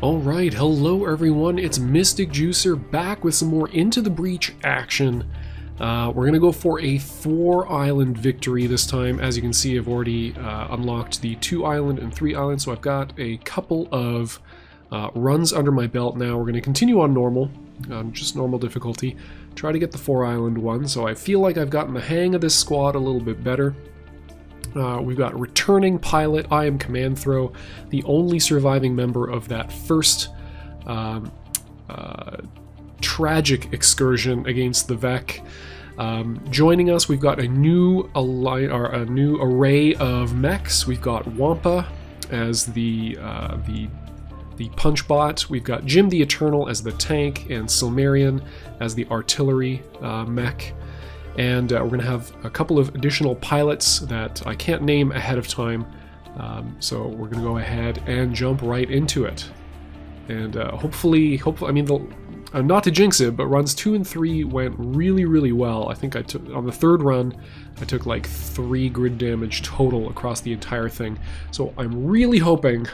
Alright, hello everyone, it's Mystic Juicer back with some more Into the Breach action. We're going to go for a 4-island victory this time. As you can see, I've already unlocked the 2-island and 3-island, so I've got a couple of runs under my belt now. We're going to continue on normal, just normal difficulty. Try to get the 4-island one, so I feel like I've gotten the hang of this squad a little bit better. We've got returning pilot, I am command throw, the only surviving member of that first tragic excursion against the Vec. Joining us, we've got a new array of mechs. We've got Wampa as the punch bot. We've got Jim the Eternal as the tank, and Silmarian as the artillery mech. And we're going to have a couple of additional pilots that I can't name ahead of time, so we're going to go ahead and jump right into it. And hopefully, I mean, not to jinx it, but runs 2 and 3 went really well. I think I took, on the 3rd run, I took like 3 grid damage total across the entire thing. So I'm really hoping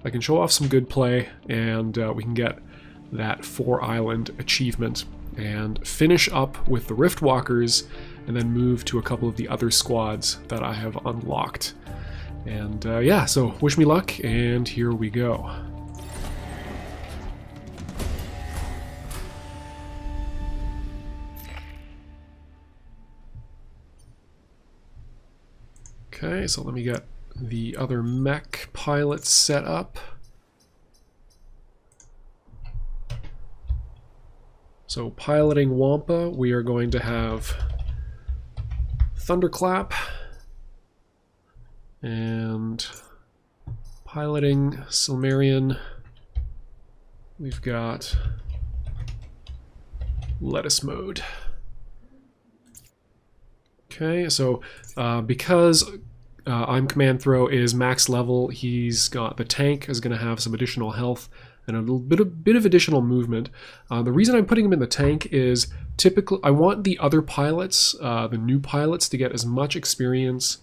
I can show off some good play, and we can get that 4-island achievement and finish up with the RiftWalkers, and then move to a couple of the other squads that I have unlocked. And yeah, so wish me luck, and here we go. Okay, so let me get the other mech pilots set up. So piloting Wampa, we are going to have Thunderclap, and piloting Silmarian, we've got Lettuce Mode. Okay, so because I'm command throw is max level, he's got the tank is going to have some additional health and a little bit of additional movement. The reason I'm putting him in the tank is typically I want the other pilots, the new pilots, to get as much experience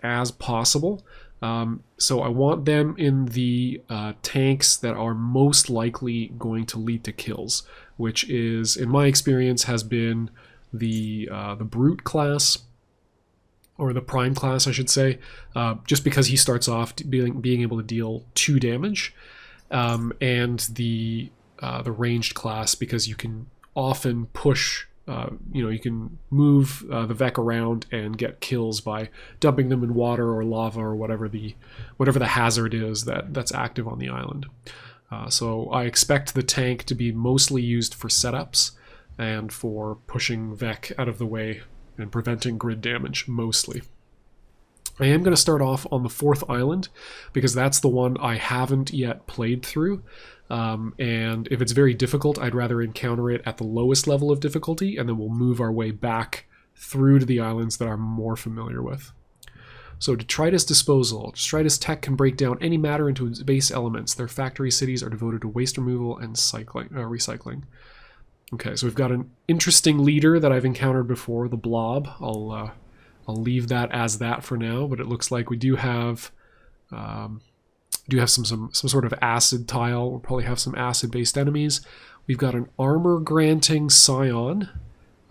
as possible. So I want them in the tanks that are most likely going to lead to kills, which is, in my experience, has been the Brute class, or the Prime class, I should say, just because he starts off being able to deal 2 damage. And the ranged class, because you can often push, you can move the Vec around and get kills by dumping them in water or lava or whatever the hazard is that's active on the island. So I expect the tank to be mostly used for setups and for pushing Vec out of the way and preventing grid damage mostly. I am going to start off on the 4th island, because that's the one I haven't yet played through, and if it's very difficult, I'd rather encounter it at the lowest level of difficulty, and then we'll move our way back through to the islands that I'm more familiar with. So Detritus Disposal. Detritus tech can break down any matter into its base elements. Their factory cities are devoted to waste removal and recycling. Okay, so we've got an interesting leader that I've encountered before, the Blob. I'll leave that as that for now, but it looks like we do have some sort of acid tile. We'll probably have some acid-based enemies. We've got an armor-granting Scion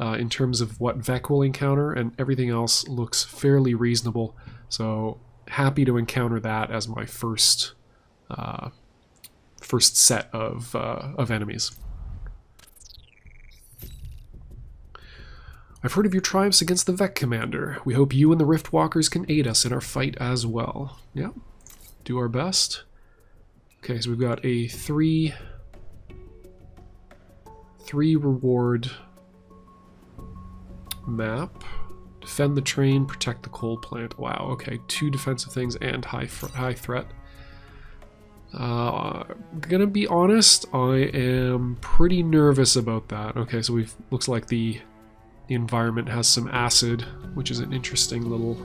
in terms of what Vec will encounter, and everything else looks fairly reasonable. So happy to encounter that as my first set of enemies. I've heard of your triumphs against the Vec Commander. We hope you and the RiftWalkers can aid us in our fight as well. Yep, do our best. Okay, so we've got a 3 reward map. Defend the train, protect the coal plant. Wow, okay, 2 defensive things and high threat. Gonna be honest, I am pretty nervous about that. Okay, so looks like the environment has some acid, which is an interesting little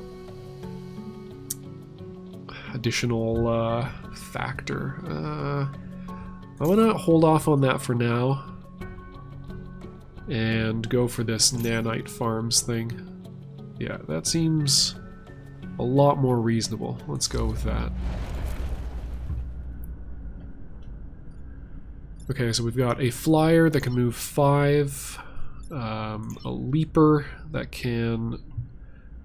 additional factor. I'm gonna hold off on that for now and go for this nanite farms thing. Yeah, that seems a lot more reasonable. Let's go with that. Okay, so we've got a flyer that can move 5, a leaper that can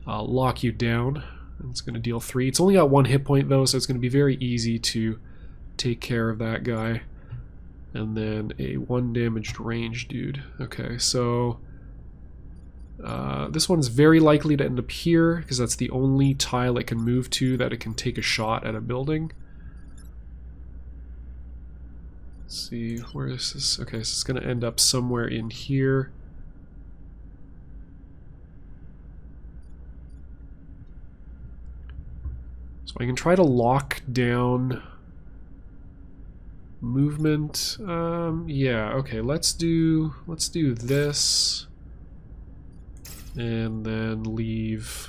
lock you down. It's going to deal 3. It's only got 1 hit point though, so it's going to be very easy to take care of that guy. And then a 1 damaged range dude. Okay, so this one's very likely to end up here because that's the only tile it can move to that it can take a shot at a building. Let's see, where is this? Okay, so it's going to end up somewhere in here. So I can try to lock down movement. Yeah, okay, let's do this. And then leave.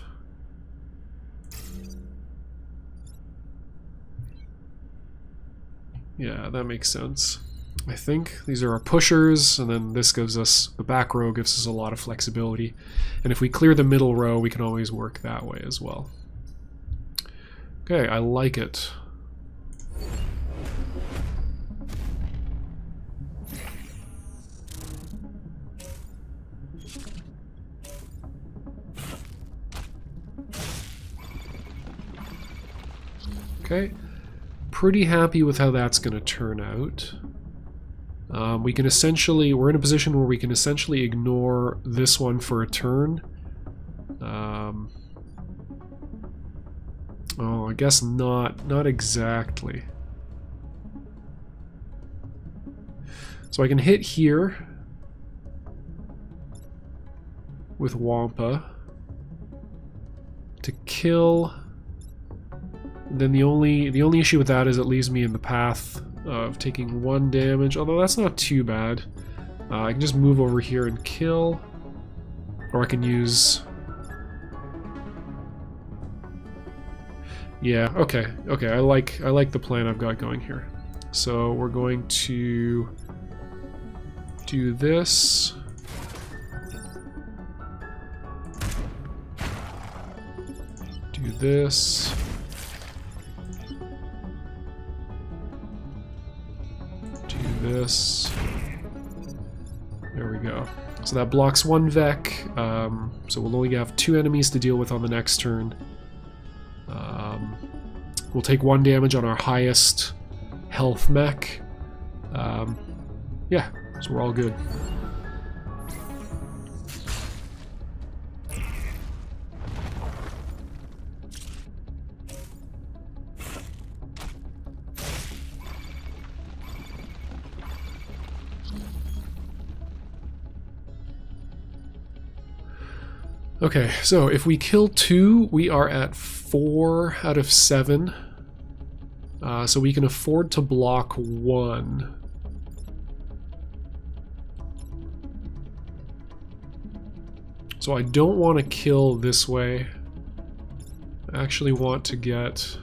Yeah, that makes sense. I think these are our pushers, and then this gives us, the back row gives us a lot of flexibility. And if we clear the middle row, we can always work that way as well. Okay, I like it. Okay, pretty happy with how that's going to turn out. We can essentially, we're in a position where we can essentially ignore this one for a turn. Oh, I guess not exactly. So I can hit here with Wampa to kill. Then the only issue with that is it leaves me in the path of taking 1 damage, although that's not too bad. I can just move over here and kill, or I can use. Yeah, okay, I like the plan I've got going here. So we're going to do this. Do this. Do this. There we go. So that blocks 1 Vec, so we'll only have 2 enemies to deal with on the next turn. We'll take 1 damage on our highest health mech. Yeah, so we're all good. Okay, so if we kill 2, we are at 4 out of 7. So we can afford to block 1. So I don't want to kill this way. I actually want to get...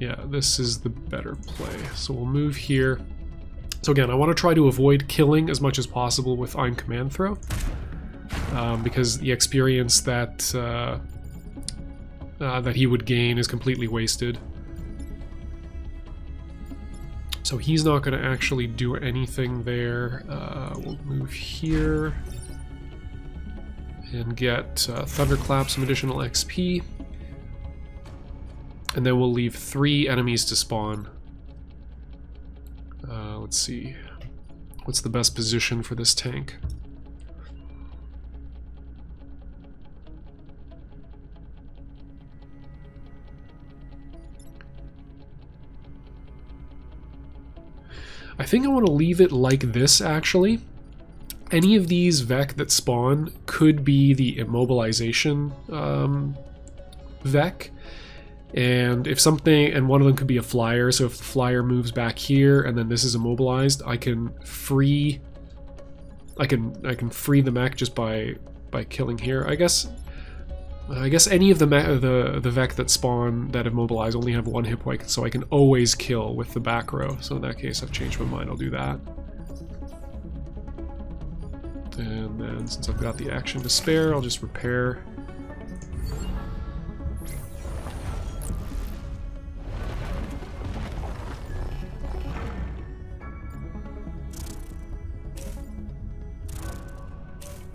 Yeah, this is the better play. So we'll move here. So again, I want to try to avoid killing as much as possible with I'm Command Throw, because the experience that that he would gain is completely wasted. So he's not going to actually do anything there. We'll move here and get Thunderclap some additional XP, and then we'll leave 3 enemies to spawn. Let's see. What's the best position for this tank? I think I want to leave it like this, actually. Any of these Vec that spawn could be the immobilization Vec. And if something, and one of them could be a flyer, so if the flyer moves back here and then this is immobilized, I can free the mech just by killing here. I guess any of the Vec that spawn that immobilize only have 1 hit point, so I can always kill with the back row. So in that case, I've changed my mind, I'll do that. And then since I've got the action to spare, I'll just repair.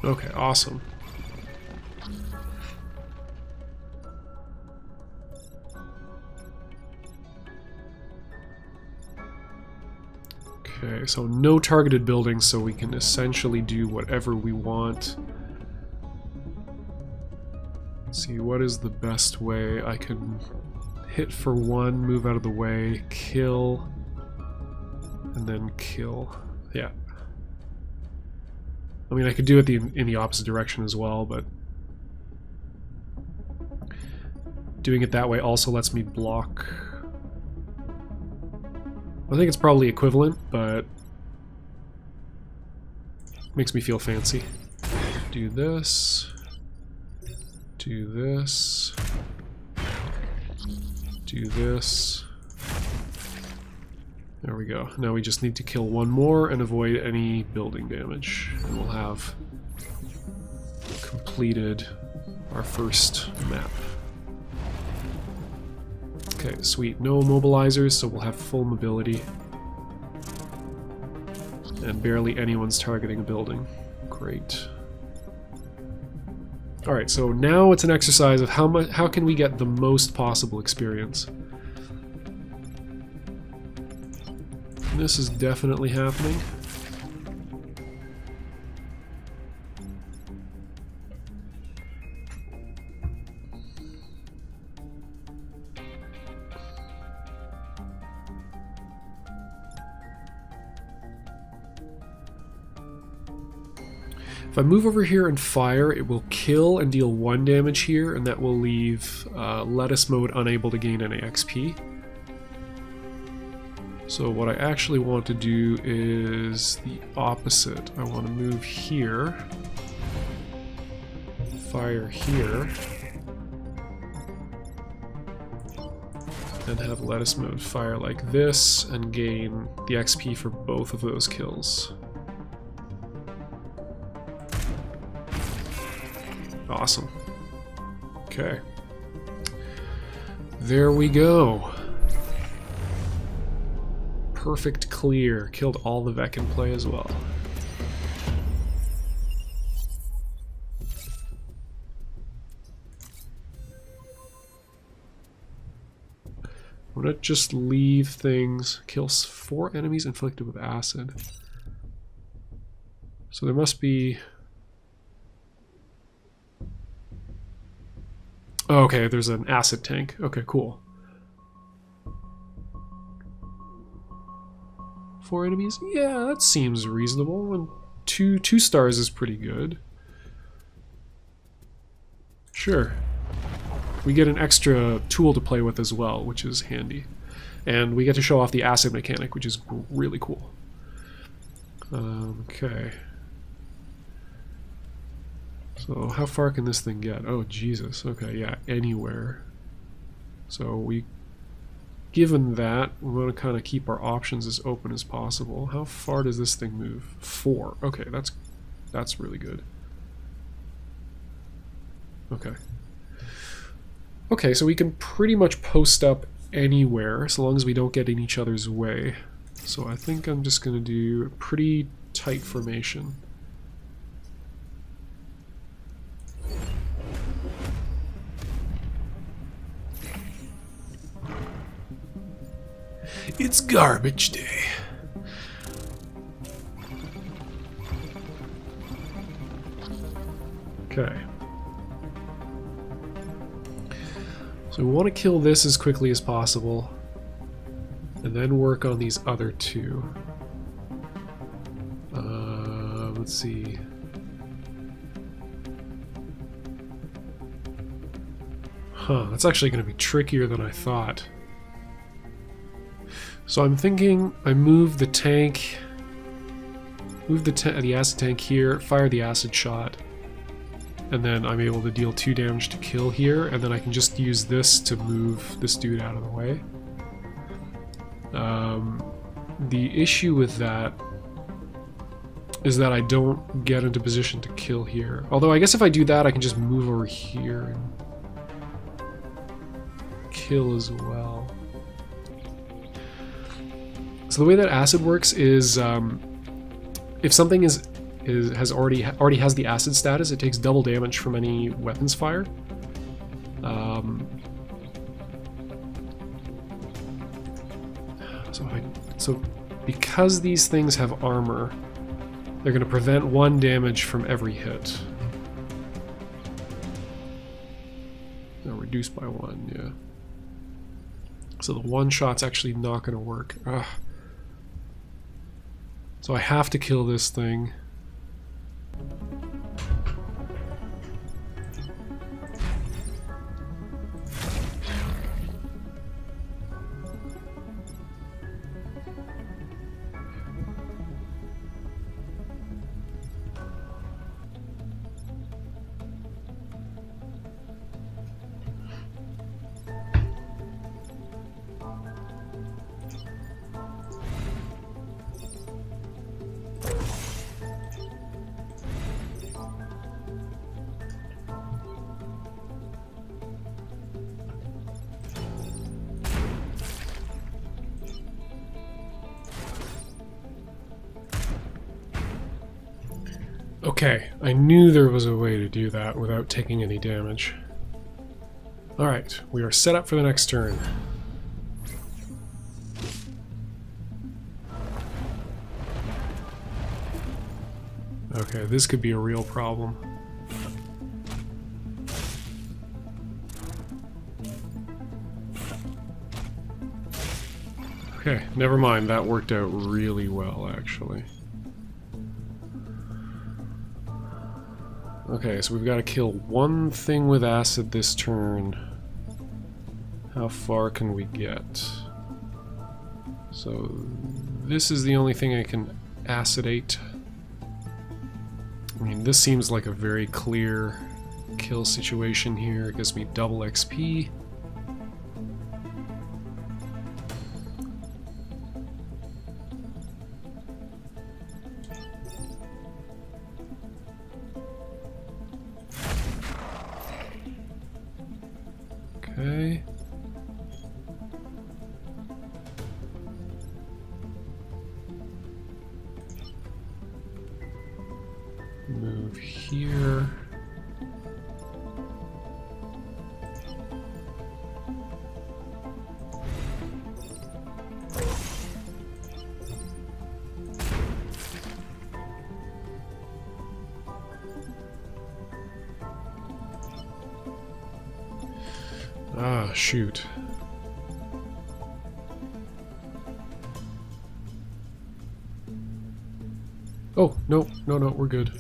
Okay, awesome. Okay, so no targeted buildings, so we can essentially do whatever we want. Let's see, what is the best way? I can hit for one, move out of the way, kill, and then kill. Yeah. I mean, I could do it in the opposite direction as well, but doing it that way also lets me block. I think it's probably equivalent, but makes me feel fancy. Do this. Do this. Do this. There we go. Now we just need to kill one more and avoid any building damage. And we'll have completed our first map. Okay, sweet. No mobilizers, so we'll have full mobility. And barely anyone's targeting a building. Great. Alright, so now it's an exercise of how can we get the most possible experience. This is definitely happening. If I move over here and fire, it will kill and deal 1 damage here, and that will leave lettuce mode unable to gain any XP. So what I actually want to do is the opposite. I want to move here, fire here, and have lettuce mode fire like this and gain the XP for both of those kills. Awesome. Okay. There we go. Perfect clear. Killed all the Vec in play as well. I'm gonna just leave things. Kills 4 enemies inflicted with acid. So there must be... Oh, okay, there's an acid tank. Okay, cool. 4 enemies? Yeah, that seems reasonable. And two stars is pretty good. Sure. We get an extra tool to play with as well, which is handy. And we get to show off the acid mechanic, which is really cool. Okay. So how far can this thing get? Oh, Jesus. Okay, yeah, anywhere. So given that, we want to kind of keep our options as open as possible. How far does this thing move? 4. Okay, that's really good. Okay. Okay, so we can pretty much post up anywhere, so long as we don't get in each other's way. So I think I'm just going to do a pretty tight formation. It's garbage day. Okay. So we want to kill this as quickly as possible, and then work on these other 2. Let's see. Huh, that's actually going to be trickier than I thought. So I'm thinking I move the tank, the acid tank here, fire the acid shot, and then I'm able to deal 2 damage to kill here, and then I can just use this to move this dude out of the way. The issue with that is that I don't get into position to kill here. Although I guess if I do that, I can just move over here and kill as well. So the way that acid works is if something is already has the acid status. It takes double damage from any weapons fire. So because these things have armor, they're going to prevent 1 damage from every hit. No, reduced by 1, yeah. So the one shot's actually not going to work. Ugh. So I have to kill this thing. Okay, I knew there was a way to do that without taking any damage. Alright, we are set up for the next turn. Okay, this could be a real problem. Okay, never mind, that worked out really well, actually. Okay, so we've got to kill one thing with acid this turn. How far can we get? So this is the only thing I can acidate. I mean, this seems like a very clear kill situation here. It gives me double XP. Okay. Move here. Ah, shoot. Oh, no, we're good.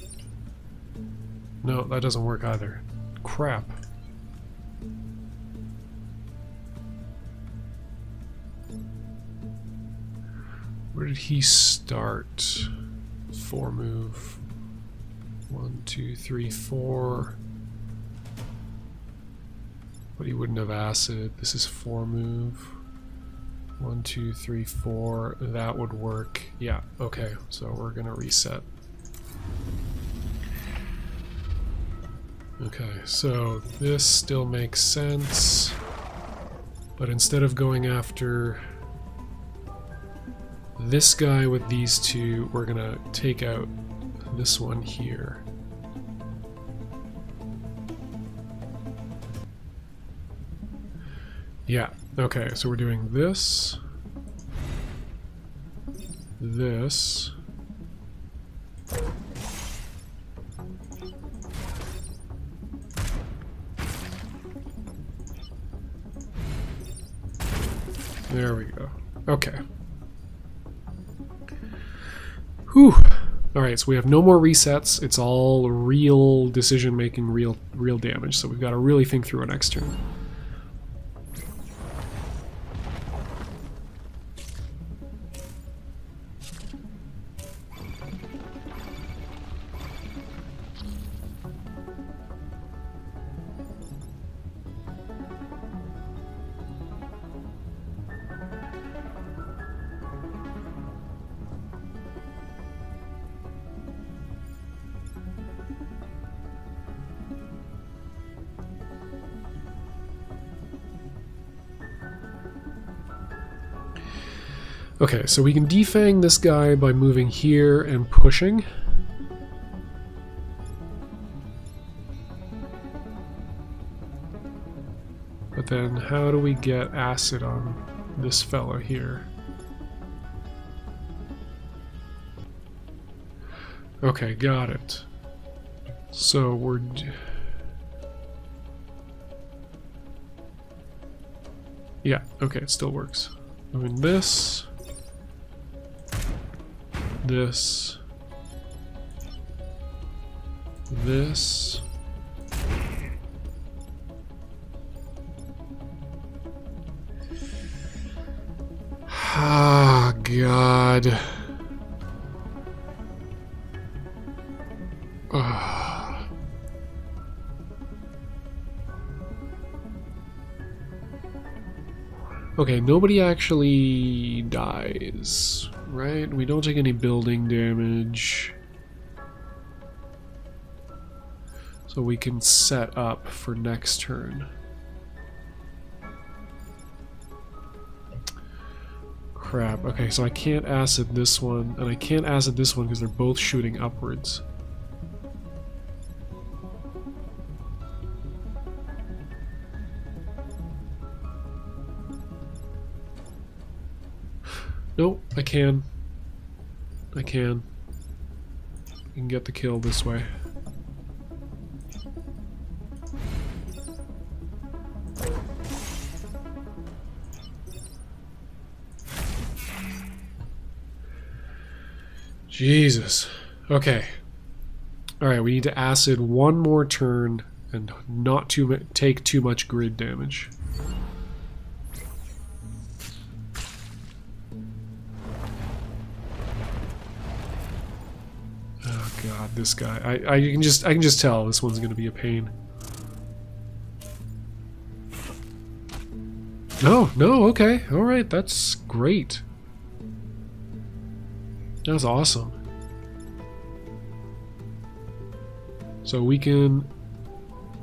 No, that doesn't work either. Crap. Where did he start? 4 move. 1, 2, 3, 4. But he wouldn't have acid. This is 4 move. 1, 2, 3, 4. That would work. Yeah, okay. So we're gonna reset. Okay, so this still makes sense. But instead of going after this guy with these two, we're gonna take out this one here. Yeah, okay, so we're doing this, this, there we go. Okay. Whew. Alright, so we have no more resets. It's all real decision making, real damage. So we've got to really think through our next turn. Okay, so we can defang this guy by moving here and pushing. then how do we get acid on this fella here? Okay, got it. So we're... Yeah, okay, it still works. Doing this. This. This. Ah, God. Okay, nobody actually dies, right? We don't take any building damage. So we can set up for next turn. Crap. Okay, so I can't acid this one, and I can't acid this one because they're both shooting upwards. Nope, I can. I can. I can get the kill this way. Jesus. Okay. Alright, we need to acid one more turn and not take too much grid damage. Oh god, this guy. I can just tell this one's gonna be a pain. No, okay. Alright, that's great. That's awesome. So we can...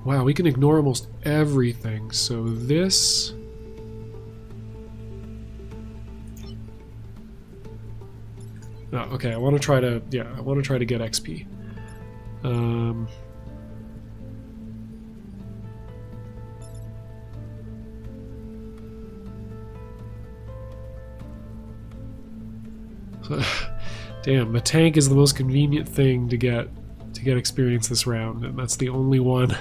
Wow, we can ignore almost everything. So this... Oh, okay, I want to try to... Yeah, I want to try to get XP. So, damn, the tank is the most convenient thing to get experience this round, and that's the only one.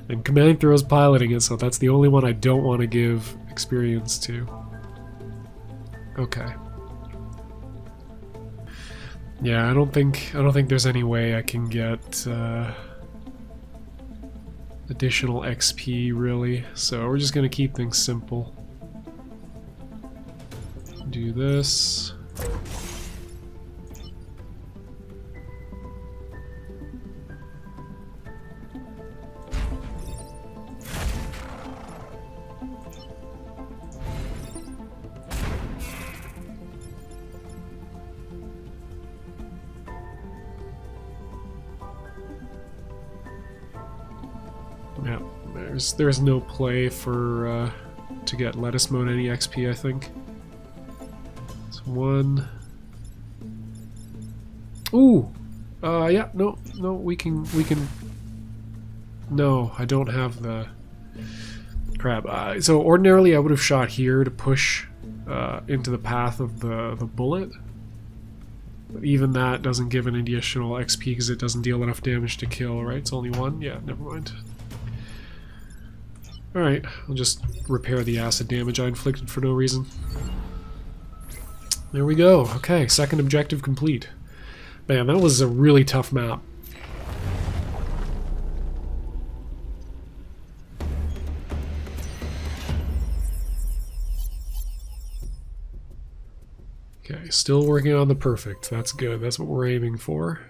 And Command Throw's piloting it, so that's the only one I don't want to give experience to. Okay. Yeah, I don't think there's any way I can get additional XP really. So we're just gonna keep things simple. Do this. Yeah, there's no play for to get lettuce mode any XP, I think. It's one. Ooh! Yeah, no, we can... No, I don't have the... Crap. So ordinarily I would have shot here to push into the path of the bullet. But even that doesn't give an additional XP because it doesn't deal enough damage to kill, right? It's only one? Yeah, never mind. Alright, I'll just repair the acid damage I inflicted for no reason. There we go. Okay, second objective complete. Man, that was a really tough map. Okay, still working on the perfect. That's good. That's what we're aiming for.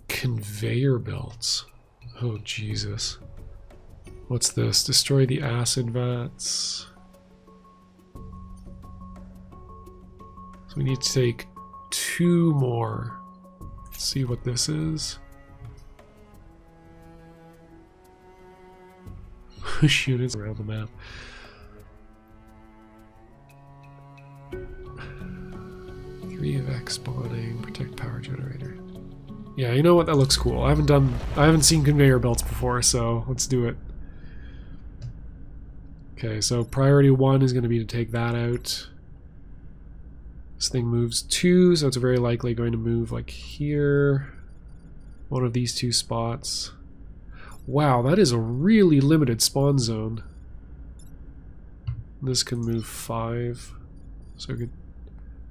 Conveyor belts. Oh, Jesus. What's this? Destroy the acid vats. So we need to take 2 more. Let's see what this is. Push units around the map. Evac spawning, protect power generator. Yeah, you know what? That looks cool. I haven't seen conveyor belts before, so let's do it. Okay, so priority 1 is going to be to take that out. This thing moves 2, so it's very likely going to move like here. One of these 2 spots. Wow, that is a really limited spawn zone. This can move 5, so it could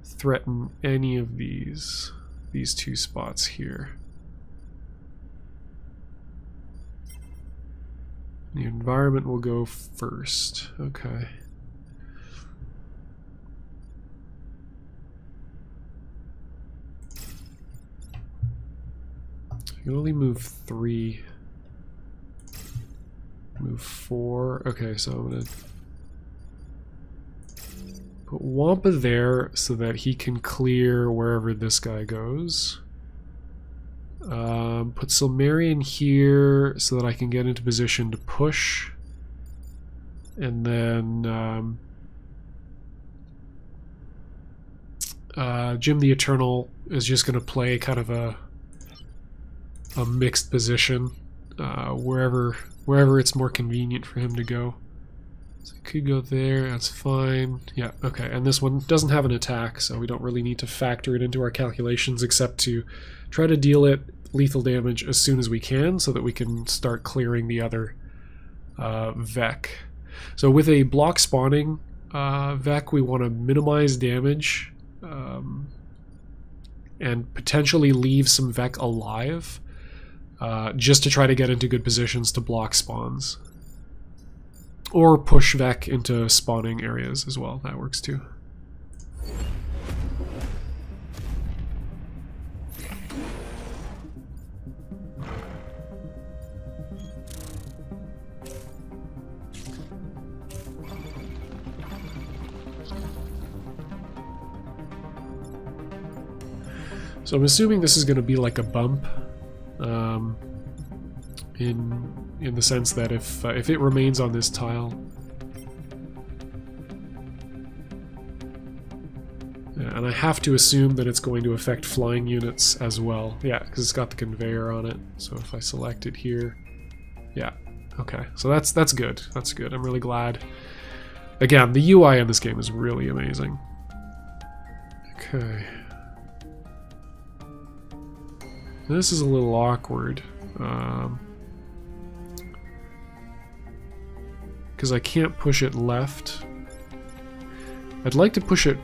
threaten any of these 2 spots here. The environment will go first. Okay. You can only move 3. Move 4. Okay, so I'm gonna put Wampa there so that he can clear wherever this guy goes. Put Silmarian here so that I can get into position to push. And then Jim the Eternal is just going to play kind of a mixed position wherever it's more convenient for him to go. So he could go there, that's fine. Yeah, okay, and this one doesn't have an attack, so we don't really need to factor it into our calculations except to try to deal it lethal damage as soon as we can so that we can start clearing the other Vec. So with a block spawning Vec, we want to minimize damage and potentially leave some Vec alive just to try to get into good positions to block spawns. Or push Vec into spawning areas as well, that works too. So I'm assuming this is going to be like a bump, in the sense that if it remains on this tile, yeah, and I have to assume that it's going to affect flying units as well. Yeah, because it's got the conveyor on it. So if I select it here, yeah, okay. So that's good. That's good. I'm really glad. Again, the UI in this game is really amazing. Okay. This is a little awkward, because I can't push it left. I'd like to push it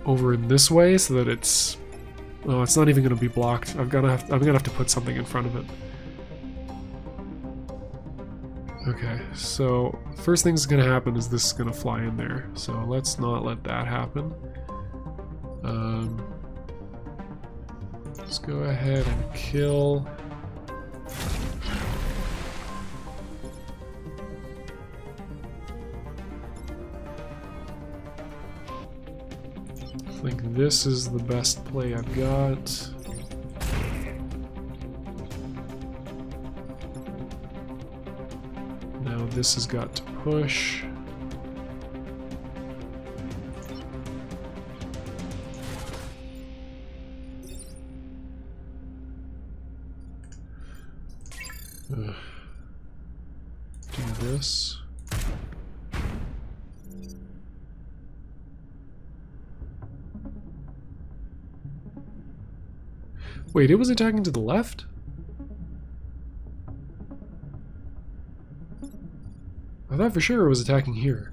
over in this way so that it's... Oh, it's not even going to be blocked. I'm gonna have to put something in front of it. Okay, so first thing's going to happen is this is going to fly in there. So let's not let that happen. Let's go ahead and kill. I think this is the best play I've got. Now this has got to push. Do this. Wait, it was attacking to the left? I thought for sure it was attacking here.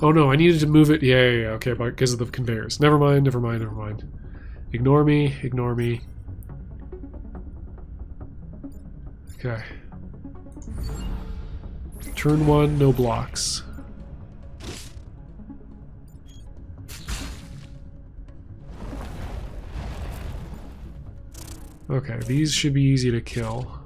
Oh no, I needed to move it. Yeah, okay, because of the conveyors. Never mind. Ignore me. Okay. Turn 1, no blocks. Okay, these should be easy to kill.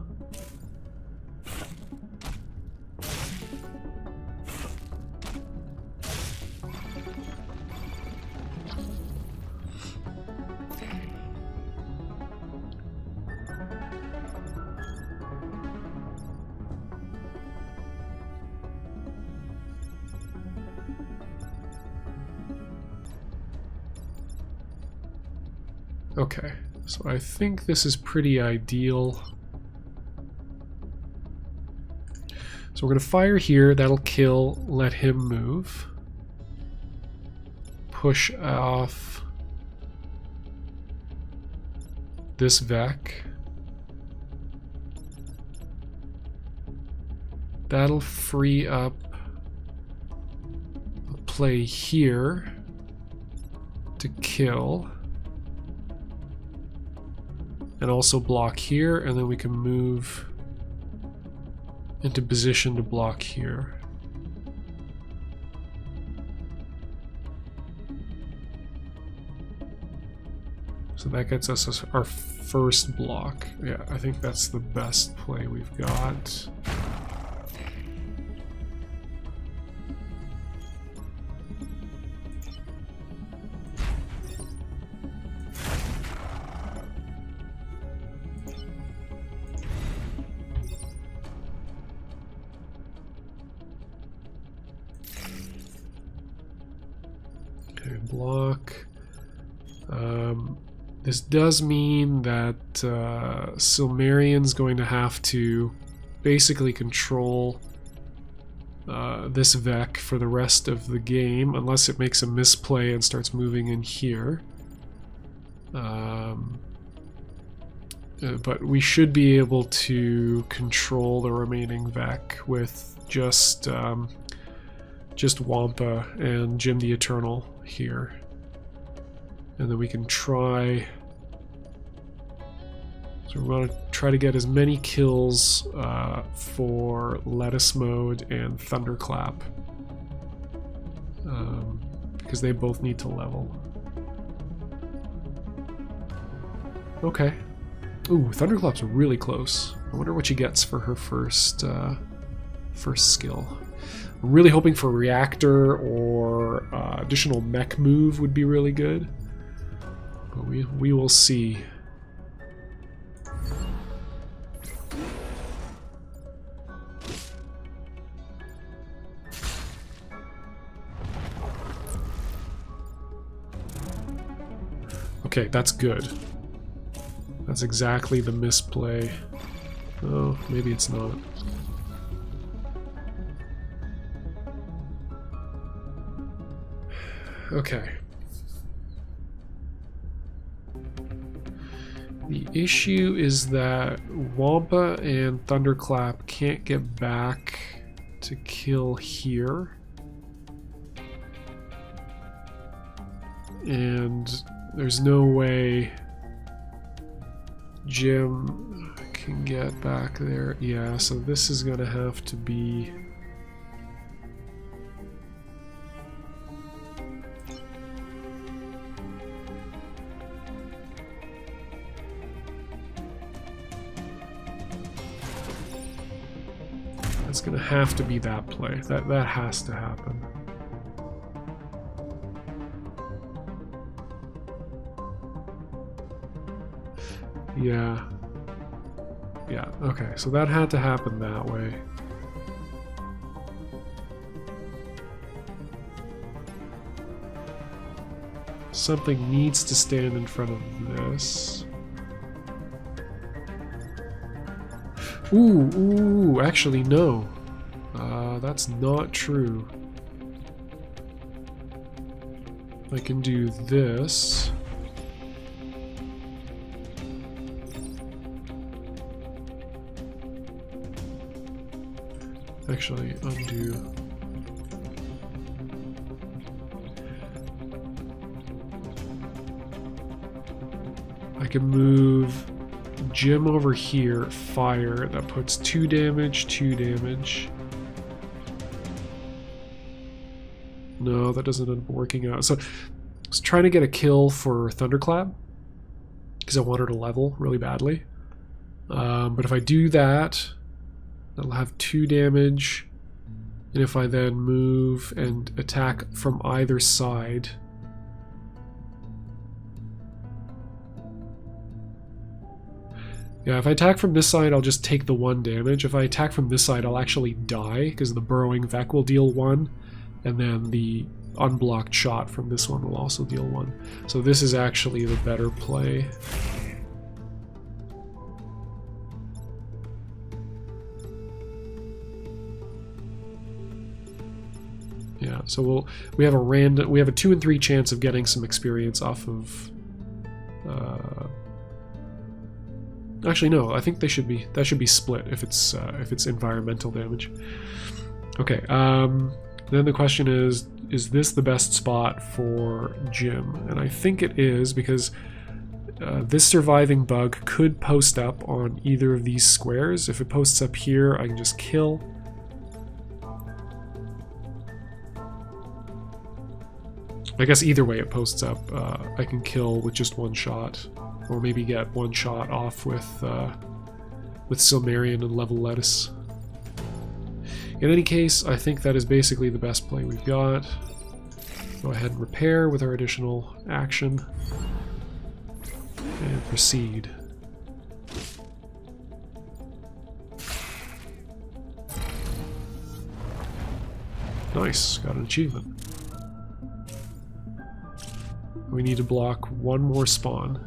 Okay, so I think this is pretty ideal. So we're going to fire here. That'll kill. Let him move. Push off this Vec. That'll free up a play here to kill. And also block here, and then we can move into position to block here. So that gets us our first block. Yeah, I think that's the best play we've got. Okay, block. This does mean that Silmarion's going to have to basically control this Vec for the rest of the game, unless it makes a misplay and starts moving in here. But we should be able to control the remaining Vec with just Wampa and Jim the Eternal here. And then we can try... So we want to try to get as many kills for Lettuce Mode and Thunderclap. Because they both need to level. Okay. Ooh, Thunderclap's really close. I wonder what she gets for her first skill. I'm really hoping for Reactor or additional mech move would be really good. But we will see. Okay, that's good. That's exactly the misplay. Oh, maybe it's not. Okay. The issue is that Wampa and Thunderclap can't get back to kill here. And there's no way Jim can get back there. Yeah, so this is gonna have to be... It's gonna have to be that play. That has to happen. Yeah. Yeah, okay, so that had to happen that way. Something needs to stand in front of this. Ooh, actually no. That's not true. I can do this. Actually, undo. I can move Jim over here, fire, that puts 2 damage, 2 damage. No, that doesn't end up working out. So I was trying to get a kill for Thunderclap because I want her to level really badly. But if I do that, that'll have 2 damage, and if I then move and attack from either side, yeah, if I attack from this side, I'll just take the 1 damage. If I attack from this side, I'll actually die, because the Burrowing Vec will deal 1, and then the unblocked shot from this one will also deal 1. So this is actually the better play. Yeah, so we have a 2 in 3 chance of getting some experience off of. Actually, no. I think that should be split if it's environmental damage. Okay. Then the question is this the best spot for Jim? And I think it is, because this surviving bug could post up on either of these squares. If it posts up here, I can just kill. I guess either way it posts up, I can kill with just one shot, or maybe get one shot off with Silmarian and level lettuce. In any case, I think that is basically the best play we've got. Go ahead and repair with our additional action, and proceed. Nice, got an achievement. We need to block one more spawn.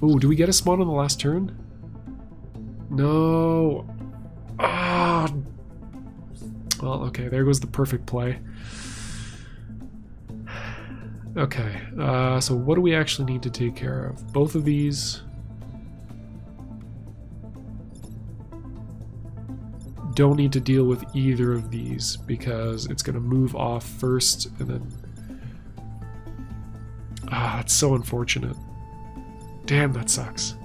Ooh, do we get a spawn on the last turn? No. Ah. Well, okay, there goes the perfect play. Okay, so what do we actually need to take care of? Both of these. Don't need to deal with either of these because it's going to move off first and then... Ah, that's so unfortunate. Damn, that sucks.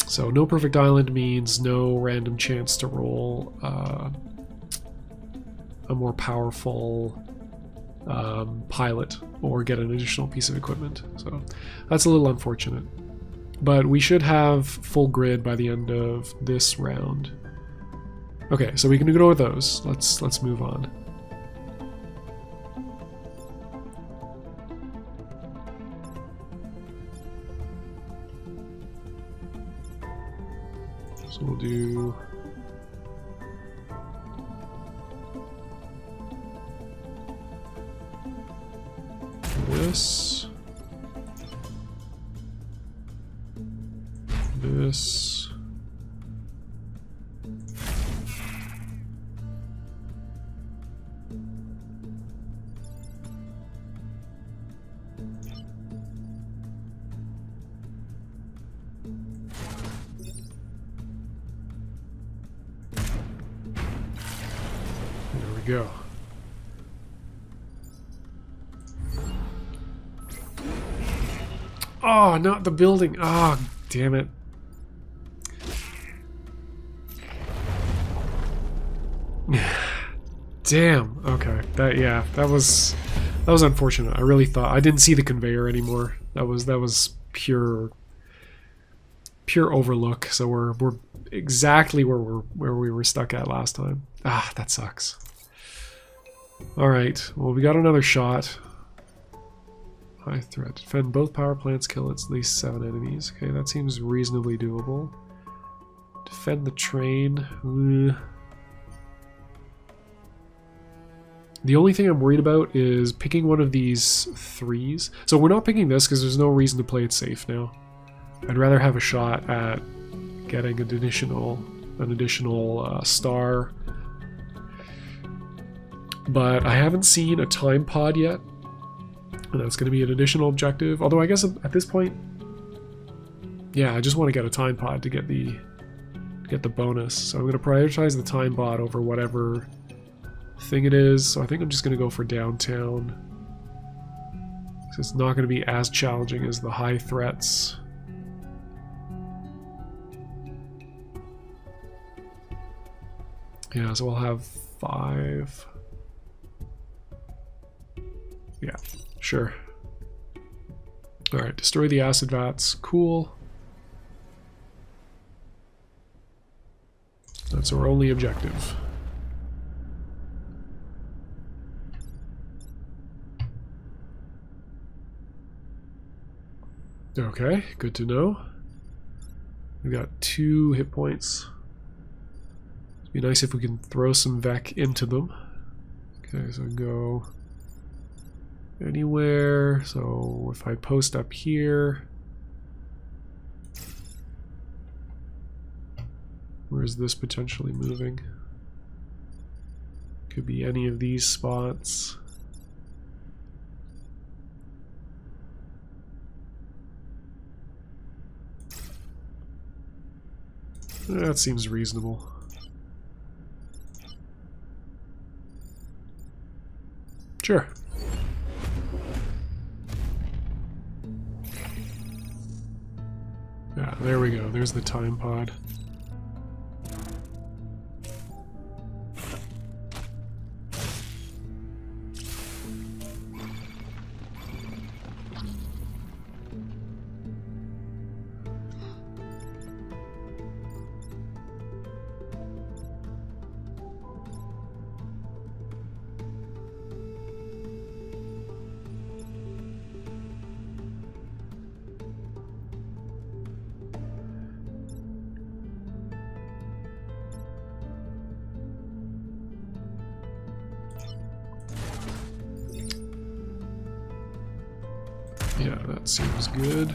So no perfect island means no random chance to roll a more powerful pilot or get an additional piece of equipment. So that's a little unfortunate. But we should have full grid by the end of this round. Okay, so we can ignore those. Let's move on. So we'll do this. This. There we go. Oh, not the building. Oh, damn it. Damn. Okay. That was unfortunate. I really thought I didn't see the conveyor anymore. That was pure overlook. So we're exactly where we were stuck at last time. Ah, that sucks. All right. Well, we got another shot. High threat. Defend both power plants. Kill at least 7 enemies. Okay, that seems reasonably doable. Defend the train. The only thing I'm worried about is picking one of these 3s. So we're not picking this because there's no reason to play it safe now. I'd rather have a shot at getting an additional star. But I haven't seen a time pod yet. And that's going to be an additional objective. Although I guess at this point, yeah, I just want to get a time pod to get the bonus. So I'm going to prioritize the time pod over whatever thing it is. So I think I'm just going to go for downtown. So it's not going to be as challenging as the high threats. Yeah, so we'll have 5. Yeah, sure. Alright, destroy the acid vats. Cool. That's our only objective. Okay, good to know. We've got 2 hit points. It'd be nice if we can throw some Vec into them. Okay, so go anywhere. So if I post up here, where's this potentially moving? Could be any of these spots. That seems reasonable. Sure. Yeah, there we go. There's the time pod. Yeah, that seems good.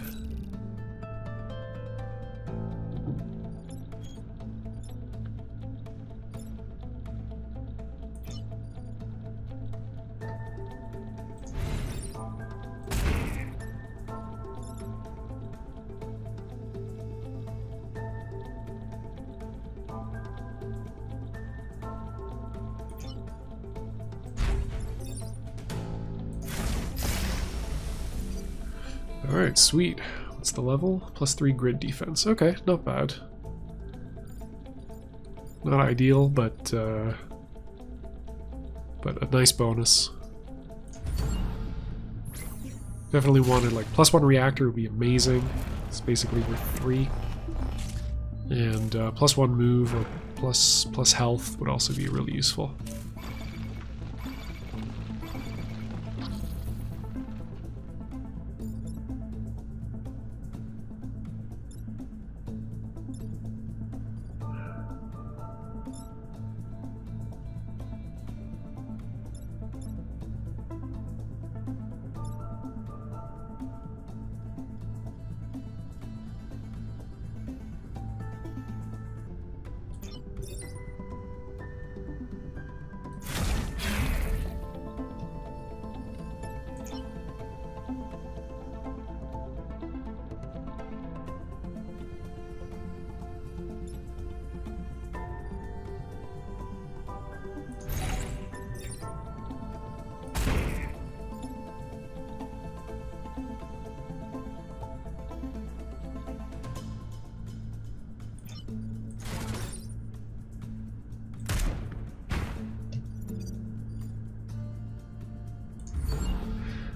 Alright, sweet. What's the level? +3 grid defense. Okay, not bad. Not ideal, but a nice bonus. Definitely wanted, like, +1 reactor would be amazing. It's basically worth 3. And +1 move or plus health would also be really useful.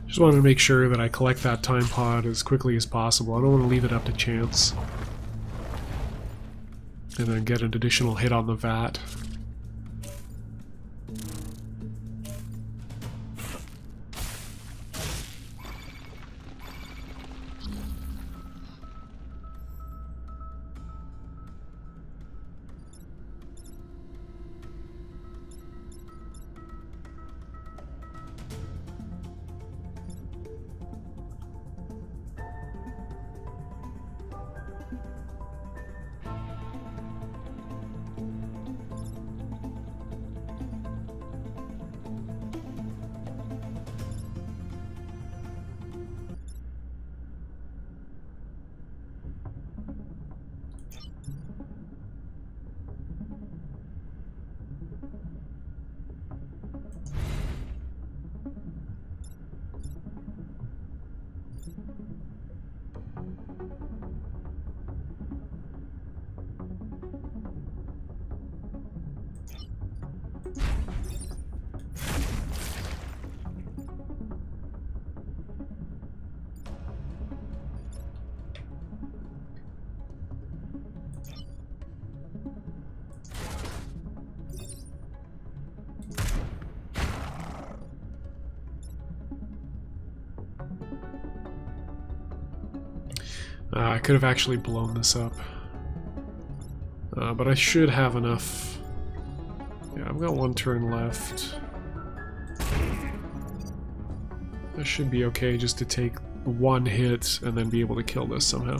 Just wanted to make sure that I collect that time pod as quickly as possible. I don't want to leave it up to chance. And then get an additional hit on the vat. I could have actually blown this up. But I should have enough. Yeah, I've got one turn left. I should be okay just to take one hit and then be able to kill this somehow.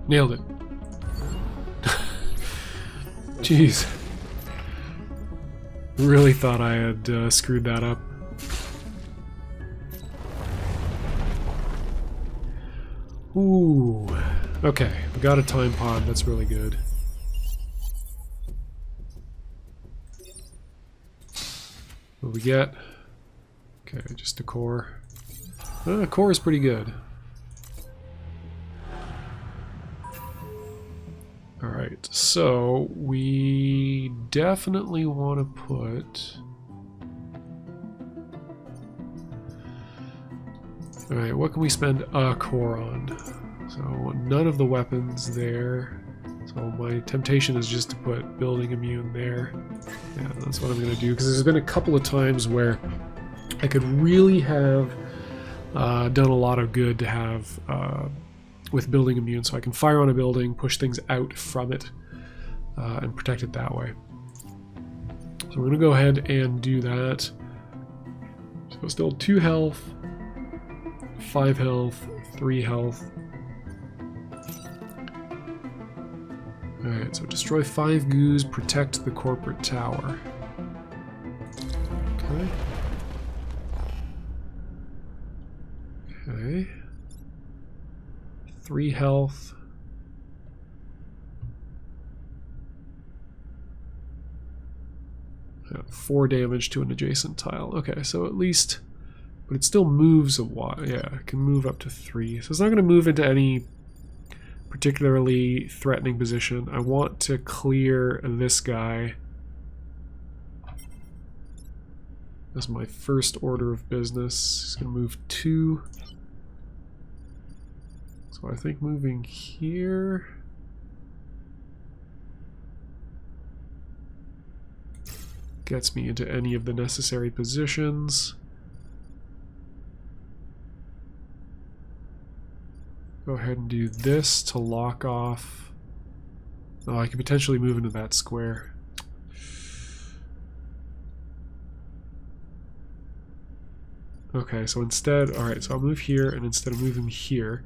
Nailed it. Jeez. Really thought I had screwed that up. Ooh. Okay, we got a time pod. That's really good. What do we get? Okay, just a core. Core is pretty good. Alright, so we definitely want to put... Alright, what can we spend a core on? So none of the weapons there. So my temptation is just to put building immune there. Yeah, that's what I'm going to do, because there's been a couple of times where I could really have done a lot of good to have with building immune, so I can fire on a building, push things out from it, and protect it that way. So we're going to go ahead and do that. So still 2 health, 5 health, 3 health. Alright, so destroy 5 goos, protect the corporate tower. Okay. Okay. 3 health. Yeah, 4 damage to an adjacent tile. Okay, so at least... But it still moves a while. Yeah, it can move up to 3. So it's not going to move into any particularly threatening position. I want to clear this guy as my first order of business. He's going to move 2. So I think moving here... gets me into any of the necessary positions. Go ahead and do this to lock off. Oh, I could potentially move into that square. Okay, so instead, alright, so I'll move here, and instead of moving here,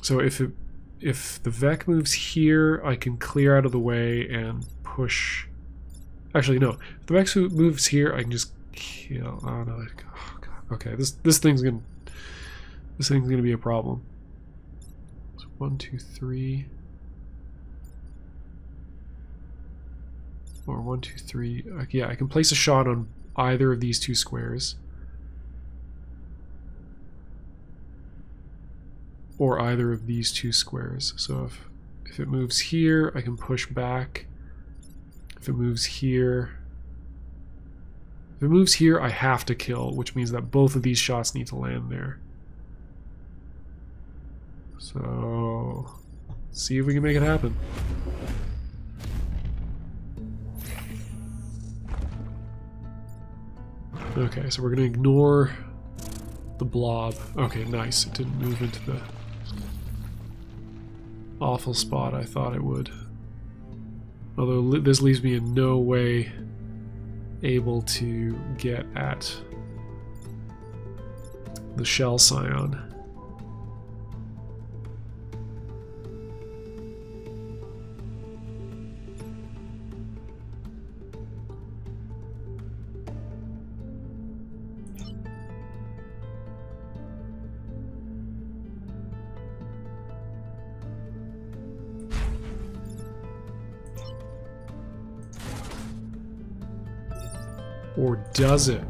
so if the Vec moves here, I can clear out of the way and push. Actually, no. If the Vec moves here, I can just kill. Oh no! Oh god. Okay, this thing's gonna be a problem. So 1, 2, 3, or 1, 2, 3. Yeah, I can place a shot on either of these 2 squares. Or either of these 2 squares. So if it moves here, I can push back. If it moves here... If it moves here, I have to kill, which means that both of these shots need to land there. So... let's see if we can make it happen. Okay, so we're going to ignore the blob. Okay, nice. It didn't move into the... awful spot I thought it would. Although this leaves me in no way able to get at the shell scion. Or does it?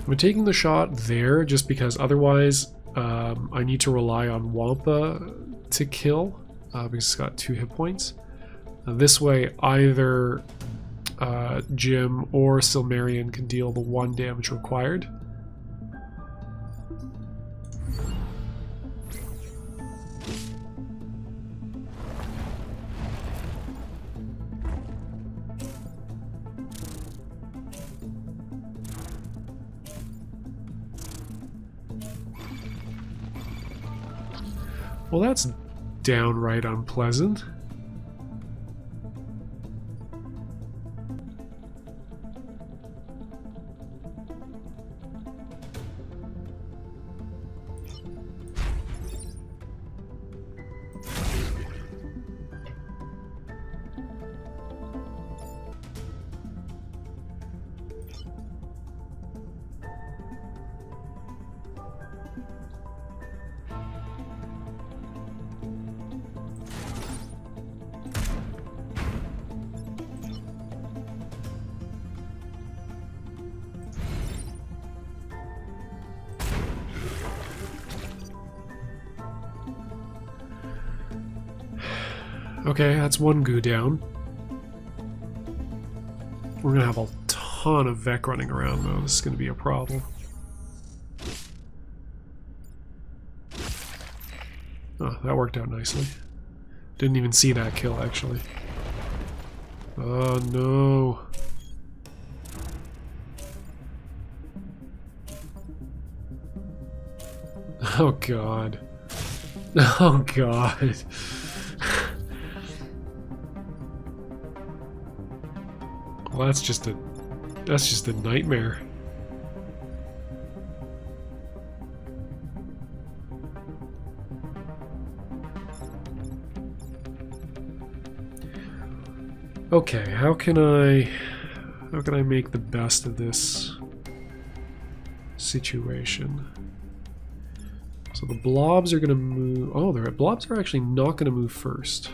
I'm taking the shot there just because otherwise I need to rely on Wampa to kill because it's got 2 hit points. This way either Jim or Silmarian can deal the 1 damage required. Well, that's downright unpleasant. Okay, that's 1 goo down. We're gonna have a ton of Vec running around though. This is gonna be a problem. Oh, that worked out nicely. Didn't even see that kill actually. Oh no. Oh god. Oh god. Well, that's just a nightmare. Okay, how can I make the best of this situation? So the blobs are gonna move. Oh, the blobs are actually not gonna move first.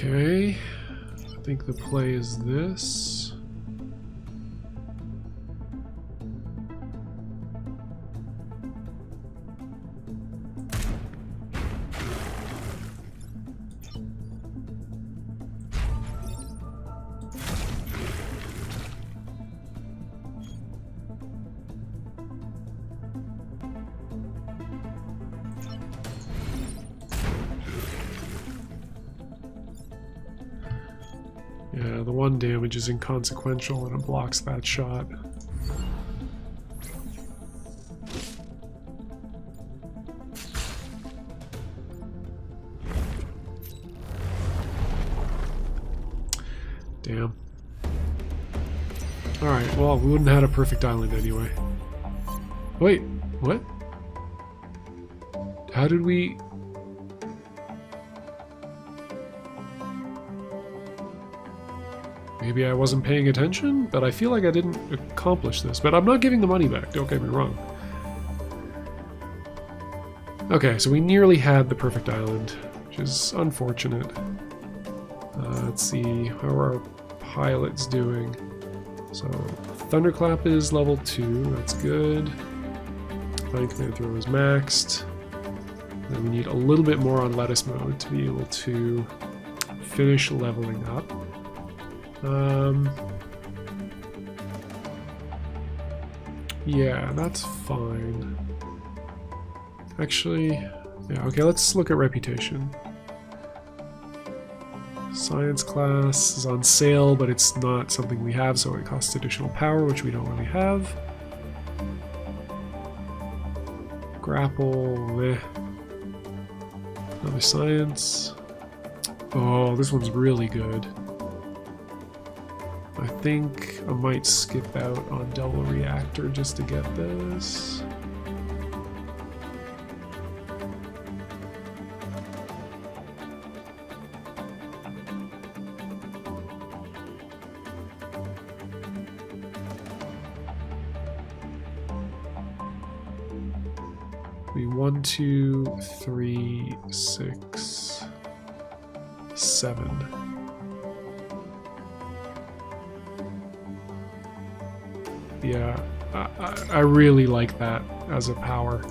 Okay, I think the play is this. Yeah, the one damage is inconsequential and it blocks that shot. Damn. Alright, well, we wouldn't have had a perfect island anyway. Wait, what? How did we... Maybe I wasn't paying attention, but I feel like I didn't accomplish this. But I'm not giving the money back, don't get me wrong. Okay, so we nearly had the perfect island, which is unfortunate. Let's see, how are our pilots doing? So, Thunderclap is level 2, that's good. Flying Command Throw is maxed. Then we need a little bit more on Lettuce Mode to be able to finish leveling up. Yeah, that's fine. Actually, yeah, okay, let's look at Reputation. Science class is on sale, but it's not something we have, so it costs additional power, which we don't really have. Grapple, eh. Another science. Oh, this one's really good. I think I might skip out on Double Reactor just to get this. Be 1, 2, 3, 6, 7. Yeah, I really like that as a power.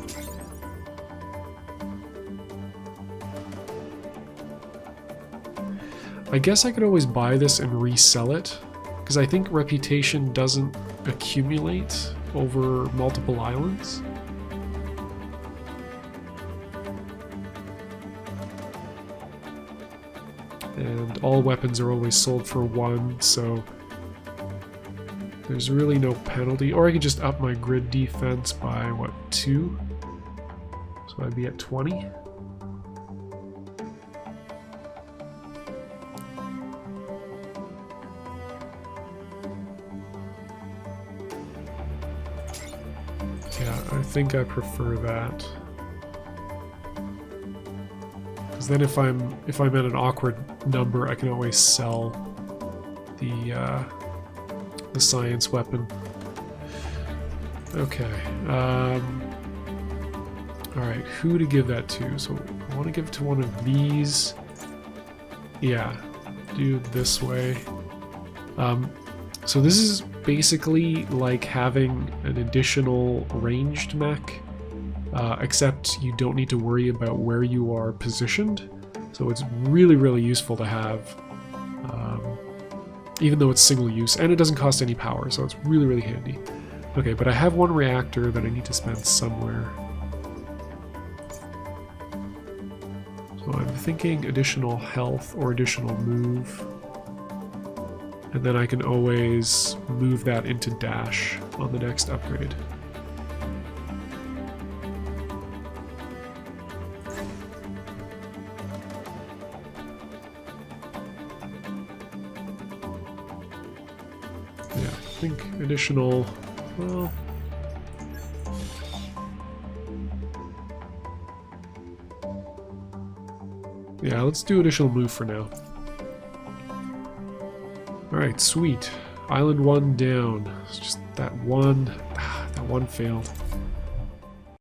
I guess I could always buy this and resell it, because I think Reputation doesn't accumulate over multiple islands. And all weapons are always sold for 1, so there's really no penalty. Or I could just up my grid defense by, what, 2? So I'd be at 20. Yeah, I think I prefer that. Because then if I'm at an awkward number, I can always sell the science weapon. Okay. Alright, who to give that to? So I want to give it to one of these. Yeah, do it this way. So this is basically like having an additional ranged mech, except you don't need to worry about where you are positioned. So it's really, really useful to have. Even though it's single use, and it doesn't cost any power, so it's really, really handy. Okay, but I have one reactor that I need to spend somewhere. So I'm thinking additional health or additional move. And then I can always move that into dash on the next upgrade. Yeah, I think additional, well, yeah, let's do additional move for now. Alright, sweet. Island 1 down. It's just that one failed.